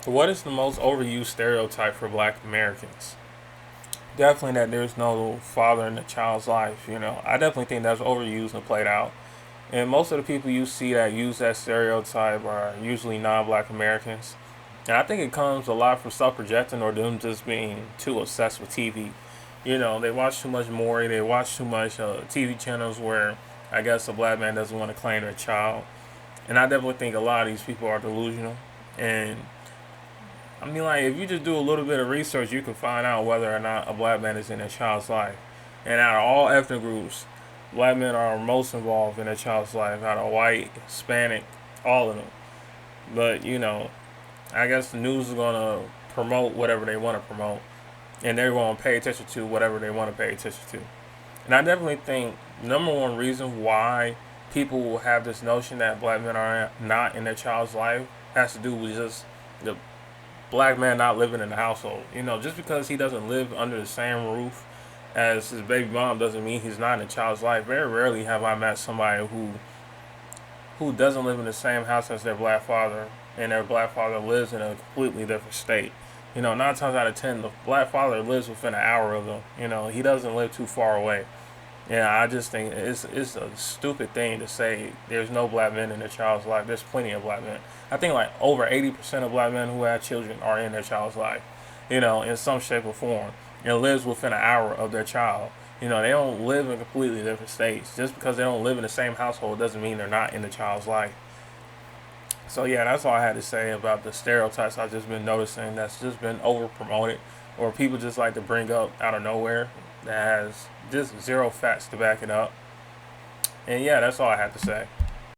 What is the most overused stereotype for Black Americans? Definitely that there's no father in the child's life. I definitely think that's overused and played out. And most of the people you see that use that stereotype are usually non-Black Americans. And I think it comes a lot from self-projecting or them just being too obsessed with TV. They watch too much Maury. They watch too much TV channels where I guess a black man doesn't want to claim their child. And I definitely think a lot of these people are delusional. And I mean, like, if you just do a little bit of research, you can find out whether or not a black man is in a child's life. And out of all ethnic groups, black men are most involved in a child's life. Out of white, Hispanic, all of them. But I guess the news is gonna promote whatever they want to promote, and they're gonna pay attention to whatever they want to pay attention to. And I definitely think number one reason why people will have this notion that black men are not in their child's life has to do with just the black man not living in the household. Just because he doesn't live under the same roof as his baby mom doesn't mean he's not in a child's life. Very rarely have I met somebody who doesn't live in the same house as their black father, and their black father lives in a completely different state. 9 times out of 10, the black father lives within an hour of them. He doesn't live too far away. Yeah, I just think it's a stupid thing to say there's no black men in their child's life. There's plenty of black men. I think like over 80% of black men who have children are in their child's life, in some shape or form, and lives within an hour of their child. They don't live in completely different states. Just because they don't live in the same household doesn't mean they're not in the child's life. So yeah, that's all I had to say about the stereotypes I've just been noticing that's just been over promoted, or people just like to bring up out of nowhere that has just zero facts to back it up. And yeah, that's all I had to say.